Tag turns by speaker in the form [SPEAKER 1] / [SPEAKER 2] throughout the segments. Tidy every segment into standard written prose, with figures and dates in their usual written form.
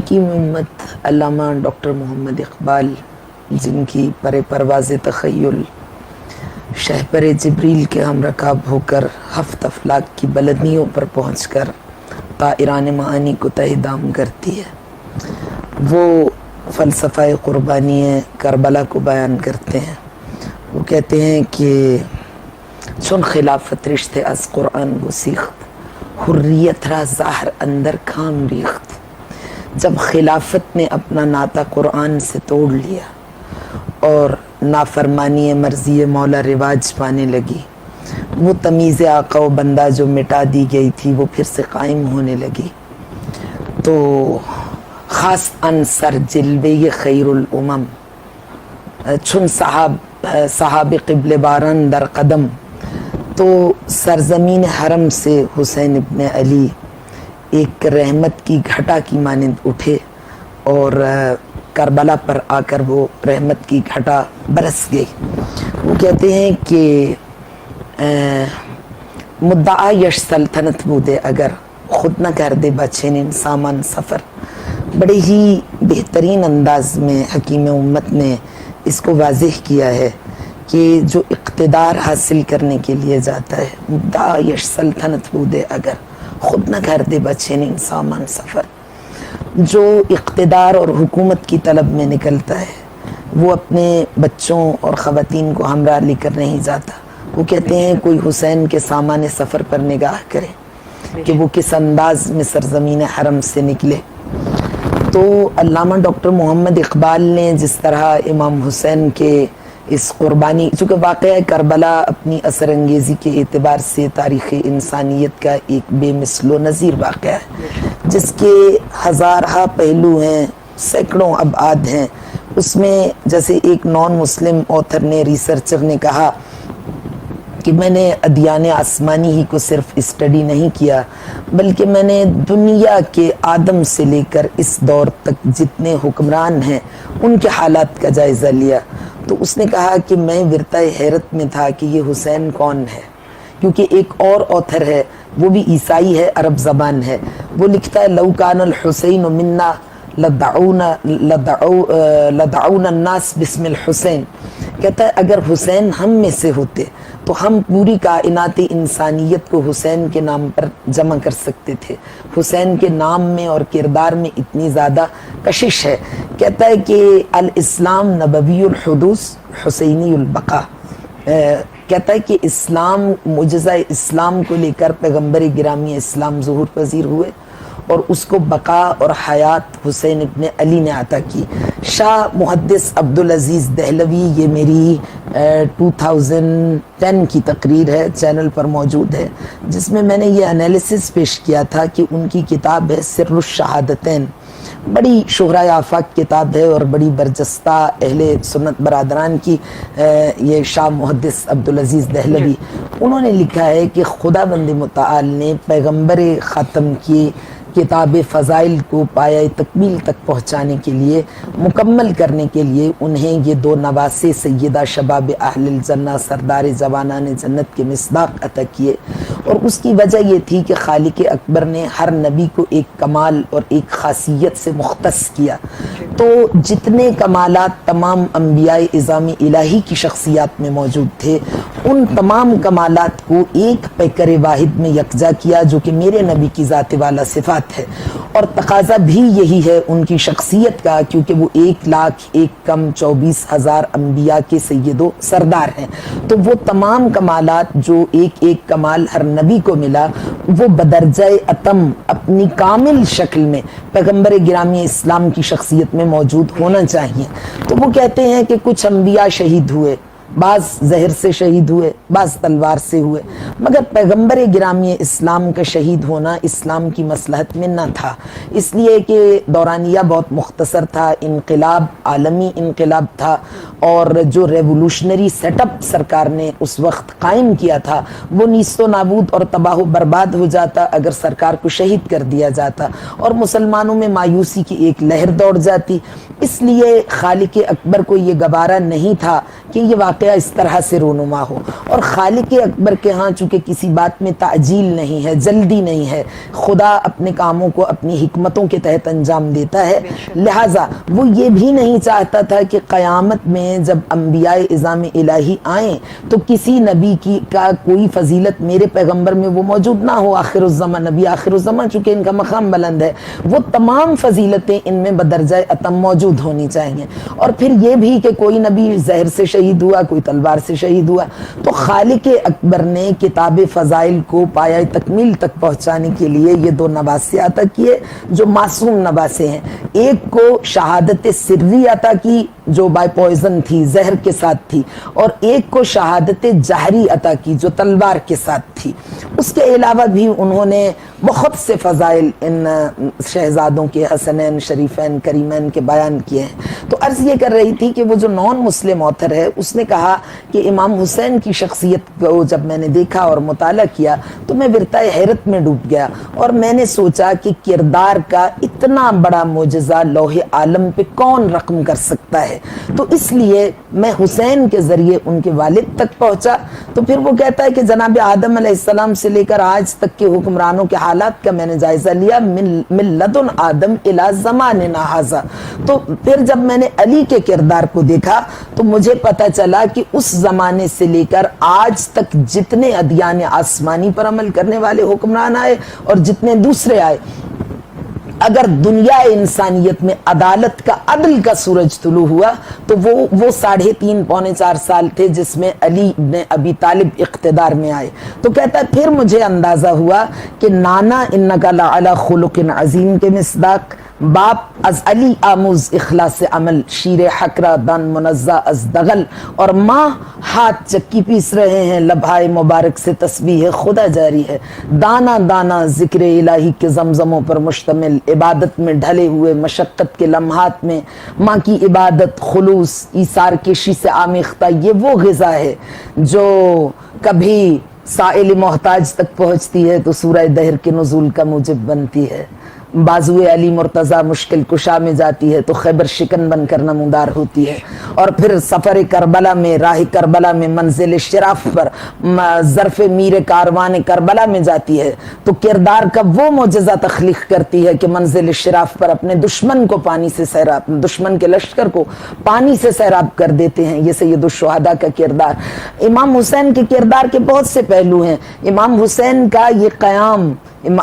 [SPEAKER 1] حکیم امت علامہ ڈاکٹر محمد اقبال، جن کی پرواز تخیل شہپر جبریل کے ہم رکاب ہو کر ہفت افلاک کی بلندیوں پر پہنچ کر طائران معانی کو تہ دام کرتی ہے، وہ فلسفہ قربانی کربلا کو بیان کرتے ہیں۔ وہ کہتے ہیں کہ چون خلافت رشتے از قرآن گسیخت، حریت را زہر اندر کام ریخت۔ جب خلافت نے اپنا ناطہ قرآن سے توڑ لیا اور نافرمانی مرضی مولا رواج پانے لگی، وہ تمیز آقا و بندہ جو مٹا دی گئی تھی وہ پھر سے قائم ہونے لگی، تو خاص انصر جلوے خیر الامم چون صحاب قبل باران در قدم، تو سرزمین حرم سے حسین ابن علی ایک رحمت کی گھٹا کی مانند اٹھے اور کربلا پر آ کر وہ رحمت کی گھٹا برس گئی۔ وہ کہتے ہیں کہ مدعا یش سلطنت بودے اگر خود نہ کر دے بچین سامان سفر۔ بڑے ہی بہترین انداز میں حکیم امت نے اس کو واضح کیا ہے کہ جو اقتدار حاصل کرنے کے لیے جاتا ہے، مدعا یش سلطنت بودے اگر خود نہ کر دے بچین سامان سفر، جو اقتدار اور حکومت کی طلب میں نکلتا ہے وہ اپنے بچوں اور خواتین کو ہمراہ لے کر نہیں جاتا۔ وہ کہتے ہیں کوئی حسین کے سامان سفر پر نگاہ کرے کہ وہ کس انداز میں سرزمین حرم سے نکلے۔ تو علامہ ڈاکٹر محمد اقبال نے جس طرح امام حسین کے اس قربانی، چونکہ واقعہ کربلا اپنی اثر انگیزی کے اعتبار سے تاریخ انسانیت کا ایک بے مثل و نظیر واقعہ ہے، جس کے ہزارہ پہلو ہیں، سینکڑوں ابعاد ہیں۔ اس میں جیسے ایک نان مسلم آتھر نے، ریسرچر نے کہا کہ میں نے ادیان آسمانی ہی کو صرف اسٹڈی نہیں کیا، بلکہ میں نے دنیا کے آدم سے لے کر اس دور تک جتنے حکمران ہیں ان کے حالات کا جائزہ لیا۔ تو اس نے کہا کہ میں ورطۂ حیرت میں تھا کہ یہ حسین کون ہے، کیونکہ ایک اور آتھر ہے، وہ بھی عیسائی ہے، عرب زبان ہے، وہ لکھتا ہے لو کان الحسین منا لدعونا الناس بسم الحسین۔ کہتا ہے اگر حسین ہم میں سے ہوتے تو ہم پوری کائنات انسانیت کو حسین کے نام پر جمع کر سکتے تھے۔ حسین کے نام میں اور کردار میں اتنی زیادہ کشش ہے۔ کہتا ہے کہ الاسلام نبوی الحدوث حسینی البقا۔ کہتا ہے کہ اسلام، معجزہ اسلام کو لے کر پیغمبر گرامی اسلام ظہور پذیر ہوئے اور اس کو بقا اور حیات حسین ابن علی نے عطا کی۔ شاہ محدث عبدالعزیز دہلوی، یہ میری 2010 کی تقریر ہے، چینل پر موجود ہے، جس میں میں نے یہ انالیسس پیش کیا تھا کہ ان کی کتاب ہے سر الشہادتین، بڑی شہرۂ آفاق کتاب ہے اور بڑی برجستہ اہل سنت برادران کی۔ یہ شاہ محدث عبدالعزیز دہلوی، انہوں نے لکھا ہے کہ خدا بند متعال نے پیغمبر خاتم کی کتاب فضائل کو پایہ تکمیل تک پہنچانے کے لیے، مکمل کرنے کے لیے انہیں یہ دو نواسے سیدہ شباب اہل الجنہ، سردار جوانان جنت کے مصداق عطا کیے۔ اور اس کی وجہ یہ تھی کہ خالق اکبر نے ہر نبی کو ایک کمال اور ایک خاصیت سے مختص کیا، تو جتنے کمالات تمام انبیاء اعظام الہی کی شخصیات میں موجود تھے، ان تمام کمالات کو ایک پیکر واحد میں یکجا کیا جو کہ میرے نبی کی ذات والا صفات ہے۔ اور تقاضا بھی یہی ہے ان کی شخصیت کا، کیونکہ وہ 1,01,24,000 انبیاء کے سید و سردار ہیں، تو وہ تمام کمالات جو ایک ایک کمال ہر نبی کو ملا، وہ بدرجہ اتم اپنی کامل شکل میں پیغمبر گرامی اسلام کی شخصیت میں موجود ہونا چاہیے۔ تو وہ کہتے ہیں کہ کچھ انبیاء شہید ہوئے، بعض زہر سے شہید ہوئے، بعض تلوار سے ہوئے، مگر پیغمبر گرامی اسلام کا شہید ہونا اسلام کی مصلحت میں نہ تھا، اس لیے کہ دورانیہ بہت مختصر تھا، انقلاب عالمی انقلاب تھا، اور جو ریولوشنری سیٹ اپ سرکار نے اس وقت قائم کیا تھا وہ نیست و نابود اور تباہ و برباد ہو جاتا اگر سرکار کو شہید کر دیا جاتا، اور مسلمانوں میں مایوسی کی ایک لہر دوڑ جاتی۔ اس لیے خالق اکبر کو یہ گوارا نہیں تھا کہ یہ واقعہ اس طرح سے رونما ہو، اور خالق اکبر کے ہاں چونکہ کسی بات میں تعجیل نہیں ہے، جلدی نہیں ہے، خدا اپنے کاموں کو اپنی حکمتوں کے تحت انجام دیتا ہے، لہٰذا وہ یہ بھی نہیں چاہتا تھا کہ قیامت میں جب انبیاء اعظام الہی آئیں تو کسی نبی کی کا کوئی فضیلت میرے پیغمبر میں وہ موجود نہ ہو، آخر الزمان نبی آخر الزمان چونکہ ان کا مقام بلند ہے، وہ تمام فضیلتیں ان میں بدرجہ اتم موجود ہونی چاہیے، اور پھر یہ بھی کہ کوئی نبی زہر سے شہید ہوا، کوئی تلوار سے شہید ہوا، تو خالق اکبر نے کتاب فضائل کو پایہ تکمیل تک پہنچانے کے لیے یہ دو نواسے عطا کیے جو معصوم نواسے ہیں، ایک کو شہادت سری عطا کی جو بائی پوائزن تھی، زہر کے ساتھ تھی، اور ایک کو شہادت جہری عطا کی جو تلوار کے ساتھ تھی۔ اس کے علاوہ بھی انہوں نے بہت سے فضائل ان شہزادوں کے حسنین شریفین کریمین کے بیان کیے ہیں۔ تو عرض یہ کر رہی تھی کہ وہ جو نان مسلم آتھر ہے اس نے کہا کہ امام حسین کی شخصیت کو جب میں نے دیکھا اور مطالعہ کیا تو میں ورطۂ حیرت میں ڈوب گیا، اور میں نے سوچا کہ کردار کا اتنا بڑا معجزہ لوح عالم پہ کون رقم کر سکتا ہے، تو اس لیے میں حسین کے ذریعے ان کے والد تک پہنچا۔ تو پھر وہ کہتا ہے کہ جناب آدم علیہ السلام سے لے کر آج تک کے حکمرانوں کے حالات کا میں نے جائزہ لیا، من لدن آدم الی زماننا ھذا۔ تو پھر جب میں نے علی کے کردار کو دیکھا تو مجھے پتہ چلا کہ اس زمانے سے لے کر آج تک جتنے ادیان آسمانی پر عمل کرنے والے حکمران آئے اور جتنے دوسرے آئے، اگر دنیا انسانیت میں عدالت کا عدل کا سورج طلوع ہوا تو وہ 3.5 پونے 4 سال تھے جس میں علی ابن ابی طالب اقتدار میں آئے۔ تو کہتا ہے پھر مجھے اندازہ ہوا کہ نانا انکا لعلی خلق عظیم کے مصداق، باپ از علی آموز اخلاص عمل، شیر حکرہ دان منزہ از دغل، اور ماں ہاتھ چکی پیس رہے ہیں لبھائے مبارک سے تسبیح خدا جاری ہے، دانا دانا ذکر الہی کے زمزموں پر مشتمل، عبادت میں ڈھلے ہوئے مشقت کے لمحات میں ماں کی عبادت، خلوص، ایثار کشی سے آمیختہ، یہ وہ غذا ہے جو کبھی سائل محتاج تک پہنچتی ہے تو سورہ دہر کے نزول کا موجب بنتی ہے، بازو علی مرتضیٰ مشکل کشا میں جاتی ہے تو خیبر شکن بن کر نمودار ہوتی ہے، اور پھر سفر کربلا میں، راہ کربلا میں، منزل شراف پر ظرف میر کاروان کربلا میں جاتی ہے تو کردار کا وہ معجزہ تخلیق کرتی ہے کہ منزل شراف پر اپنے دشمن کو پانی سے سیراب، دشمن کے لشکر کو پانی سے سیراب کر دیتے ہیں۔ یہ سید الشہداء کا کردار۔ امام حسین کے کردار کے بہت سے پہلو ہیں۔ امام حسین کا یہ قیام،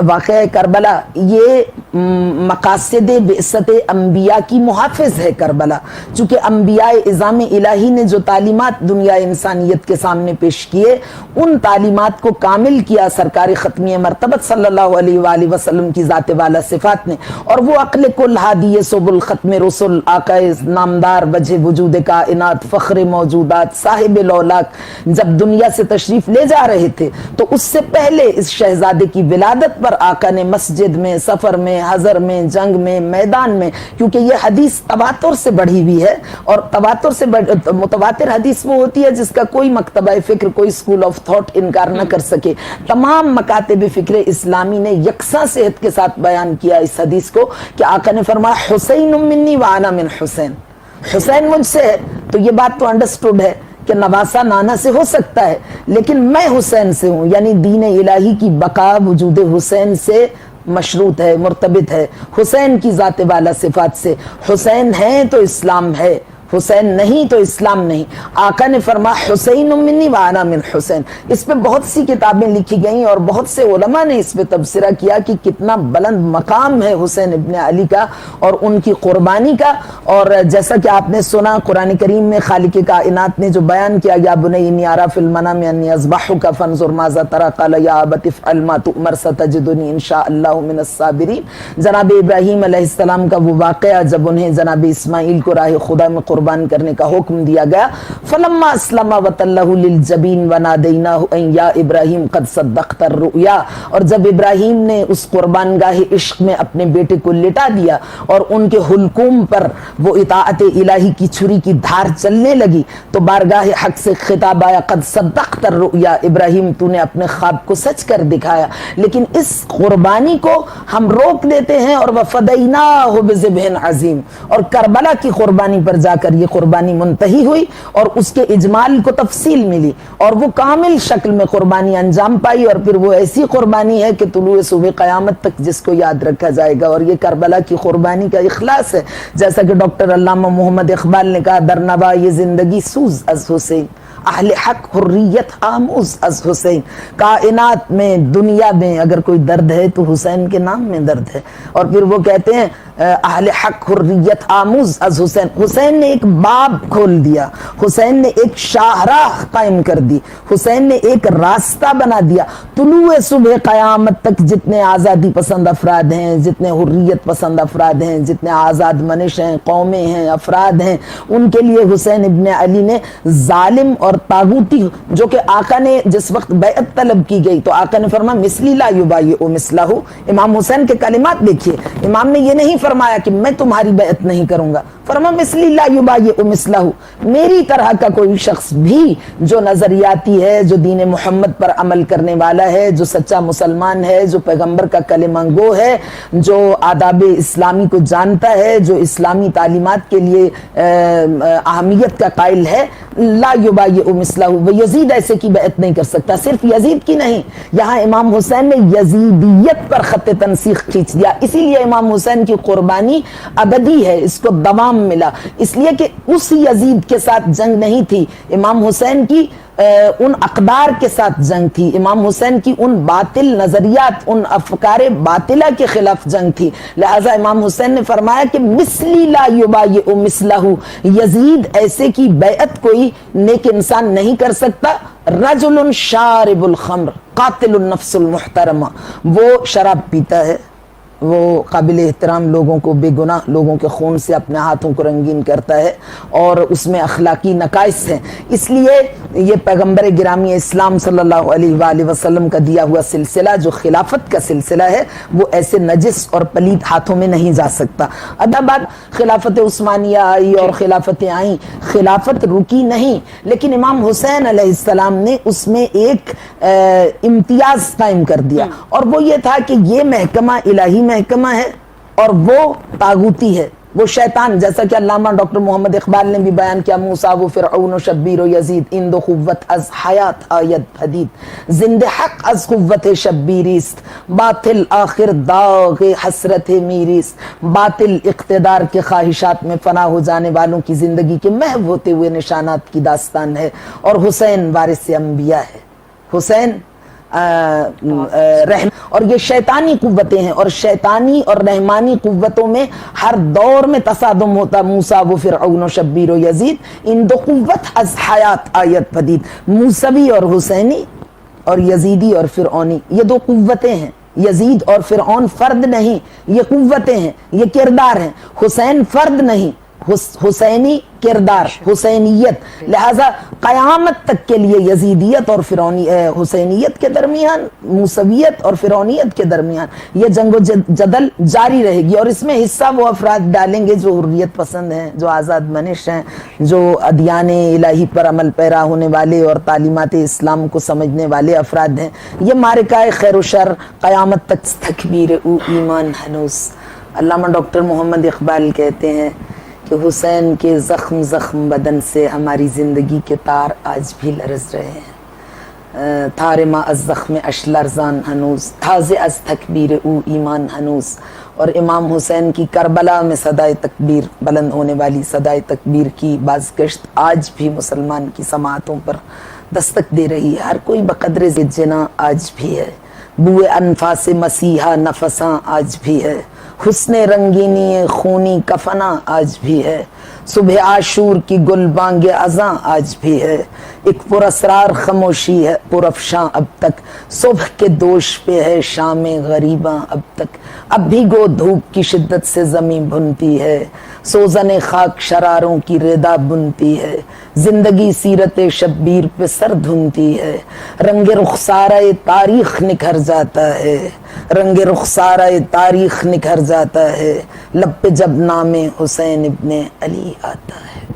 [SPEAKER 1] واقعہ کربلا، یہ مقاصد بعثت انبیاء کی محافظ ہے کربلا، چونکہ انبیاء اعظام الہی نے جو تعلیمات دنیا انسانیت کے سامنے پیش کیے ان تعلیمات کو کامل کیا سرکار ختمی مرتبت صلی اللہ علیہ وآلہ وسلم کی ذات والا صفات نے، اور وہ عقل کل ہادی سبل ختم رسل، آقا نامدار، وجہ وجود کائنات، فخر موجودات، صاحب لولاک جب دنیا سے تشریف لے جا رہے تھے تو اس سے پہلے اس شہزادے کی ولادت پر آقا نے مسجد میں، سفر میں، حضر میں، جنگ میں، میدان میں، کیونکہ یہ حدیث تواتر سے بڑھی ہوئی ہے، اور تواتر سے متواتر حدیث وہ ہوتی ہے جس کا کوئی مکتبہ فکر، کوئی سکول آف تھاٹ انکار نہ کر سکے۔ تمام مکاتب فکر اسلامی نے یکساں صحت کے ساتھ بیان کیا اس حدیث کو کہ آقا نے فرمایا حسین منی وانا من حسین، حسین مجھ سے ہے، تو یہ بات تو انڈرسٹوڈ ہے کہ نواسا نانا سے ہو سکتا ہے لیکن میں حسین سے ہوں، یعنی دین الہی کی بقا وجود حسین سے مشروط ہے، مرتبط ہے، حسین کی ذات والا صفات سے۔ حسین ہیں تو اسلام ہے، حسین نہیں تو اسلام نہیں۔ آقا نے فرمایا حسین منی وانا من حسین۔ اس پہ بہت سی کتابیں لکھی گئیں اور بہت سے علماء نے اس پہ تبصرہ کیا کہ کتنا بلند مقام ہے حسین ابن علی کا اور ان کی قربانی کا، اور جیسا کہ آپ نے سنا قرآن کریم میں خالق کائنات نے جو بیان کیا، یا بنی انی اری فی المنام انی اذبحک فانظر ماذا تری، قال یا ابت افعل ما تؤمر ستجدنی ان شاء اللہ من الصابرین۔ جناب ابراہیم علیہ السلام کا وہ واقعہ جب انہیں جناب اسماعیل کو راہ خدا میں قربان کرنے کا حکم دیا گیا، فلما اسلم وتلہ للجبین ونادیناہ ان یا ابراہیم قد صدقت الرؤیا، اور جب ابراہیم نے اس قربان گاہ عشق میں اپنے بیٹے کو لٹا دیا اور ان کے حلقوم پر وہ اطاعت الہی کی چھری کی دھار چلنے لگی تو بارگاہ حق سے خطاب آیا، قد صدقت الرؤیا، ابراہیم تو نے اپنے خواب کو سچ کر دکھایا۔ لیکن اس قربانی کو ہم روک دیتے ہیں، اور وَفَدَيْنَاهُ بِذِبْحٍ عَظِيمٍ، اور کربلا کی قربانی پر جا کر یہ قربانی منتہی ہوئی اور اس کے اجمال کو تفصیل ملی اور وہ کامل شکل میں قربانی انجام پائی، اور پھر وہ ایسی قربانی ہے کہ طلوع صبح قیامت تک جس کو یاد رکھا جائے گا۔ اور یہ کربلا کی قربانی کا اخلاص ہے، جیسا کہ ڈاکٹر علامہ محمد اقبال نے کہا، درنوا یہ زندگی سوز از حسین، اہل حق حریت آموز از حسین۔ کائنات میں دنیا میں اگر کوئی درد ہے تو حسین کے نام میں درد ہے۔ اور پھر وہ کہتے ہیں اہل حق حریت آموز از حسین، حسین نے ایک باب کھول دیا، حسین نے ایک شاہراہ قائم کر دی، حسین نے ایک راستہ بنا دیا۔ طلوع صبح قیامت تک جتنے آزادی پسند افراد ہیں، جتنے حریت پسند افراد ہیں، جتنے آزاد منش ہیں، قومیں ہیں، افراد ہیں، ان کے لیے حسین ابن علی نے ظالم اور طاغوتی، جو کہ آقا نے جس وقت بیعت طلب کی گئی تو آقا نے فرمایا مثلی لا یبایع مثلہ۔ امام حسین کے کلمات دیکھیے، امام نے یہ نہیں فرمایا کہ میں تمہاری بیعت نہیں کروں گا، فرمایا مثلی لا یبایع مثلہ، میری طرح کا کوئی شخص بھی جو نظریاتی ہے، جو دین محمد پر عمل کرنے والا ہے، جو سچا مسلمان ہے، جو پیغمبر کا کلمہ گو ہے، جو آداب اسلامی کو جانتا ہے، جو اسلامی تعلیمات کے لیے اہمیت کا قائل ہے، لا یبایع مثلہ، وہ یزید ایسے کی بیعت نہیں کر سکتا۔ صرف یزید کی نہیں، یہاں امام حسین نے یزیدیت پر خط تنسیخ کھینچ دیا، اسی لیے امام حسین کی قربانی ابدی ہے، اس کو دوام ملا، اس لیے کہ اس یزید کے ساتھ جنگ نہیں تھی، امام حسین کی ان اقدار کے ساتھ جنگ تھی، امام حسین کی ان باطل نظریات، ان افکار باطلہ کے خلاف جنگ تھی۔ لہذا امام حسین نے فرمایا کہ مثلی لا یبایع مثلہ، یزید ایسے کی بیعت کوئی نیک انسان نہیں کر سکتا۔ رجل شارب الخمر قاتل النفس المحترمہ، وہ شراب پیتا ہے، وہ قابل احترام لوگوں کو، بے گناہ لوگوں کے خون سے اپنے ہاتھوں کو رنگین کرتا ہے اور اس میں اخلاقی نقائص ہیں، اس لیے یہ پیغمبر گرامی اسلام صلی اللہ علیہ وآلہ وسلم کا دیا ہوا سلسلہ جو خلافت کا سلسلہ ہے وہ ایسے نجس اور پلید ہاتھوں میں نہیں جا سکتا۔ ادھا بات خلافت عثمانیہ آئی اور خلافتیں آئیں، خلافت رکی نہیں، لیکن امام حسین علیہ السلام نے اس میں ایک امتیاز قائم کر دیا، اور وہ یہ تھا کہ یہ محکمہ الہی محکمہ ہے اور وہ طاغوتی ہے، وہ شیطان، جیسا کہ علامہ ڈاکٹر محمد اقبال نے بھی بیان کیا، موسیٰ و فرعون و شبیر و یزید، ان دو قوت از حیات آید پدید، زند حق از قوت شبیریست، باطل آخر داغ حسرت میریست، باطل اقتدار کے خواہشات میں فنا ہو جانے والوں کی زندگی کے محو ہوتے ہوئے نشانات کی داستان ہے، اور حسین وارث انبیاء ہے، حسین رحم، اور یہ شیطانی قوتیں ہیں، اور شیطانی اور رحمانی قوتوں میں ہر دور میں تصادم ہوتا، موسیٰ و فرعون و شبیر و یزید، ان دو قوت از حیات آیت پدید، موسوی اور حسینی اور یزیدی اور فرعونی، یہ دو قوتیں ہیں، یزید اور فرعون فرد نہیں، یہ قوتیں ہیں، یہ کردار ہیں، حسین فرد نہیں، حسینی کردار، حسینیت، لہذا قیامت تک کے لیے یزیدیت اور حسینیت کے درمیان، موسویت اور فرعونیت کے درمیان یہ جنگ و جدل جاری رہے گی، اور اس میں حصہ وہ افراد ڈالیں گے جو حریت پسند ہیں، جو آزاد منش ہیں، جو ادیان الہی پر عمل پیرا ہونے والے اور تعلیمات اسلام کو سمجھنے والے افراد ہیں۔ یہ معرکہ خیر و شر قیامت تک تکبیر او ایمان ہنوز۔ علامہ ڈاکٹر محمد اقبال کہتے ہیں کہ حسین کے زخم زخم بدن سے ہماری زندگی کے تار آج بھی لرز رہے ہیں، تار ما از زخم اش لرزان ہنوز، تازه از تکبیر او ایمان ہنوز۔ اور امام حسین کی کربلا میں صدائے تکبیر، بلند ہونے والی صدائے تکبیر کی بازگشت آج بھی مسلمان کی سماعتوں پر دستک دے رہی ہے، ہر کوئی بقدر جنا آج بھی ہے، بوئے انفاس مسیحا نفساں آج بھی ہے، حسن رنگینی خونی کفنا آج بھی ہے، صبح عاشور کی گل بانگ اذاں آج بھی ہے، ایک پر اسرار خاموشی ہے پرافشاں اب تک، صبح کے دوش پہ ہے شام غریباں اب تک، اب بھی گو دھوپ کی شدت سے زمین بنتی ہے، سوزن خاک شراروں کی ردا بنتی ہے، زندگی سیرت شبیر پہ سر دھنتی ہے، رنگ رخسارہ تاریخ نکھر جاتا ہے، رنگ رخسارہ تاریخ نکھر جاتا ہے، لب پہ جب نام حسین ابن علی آتا ہے.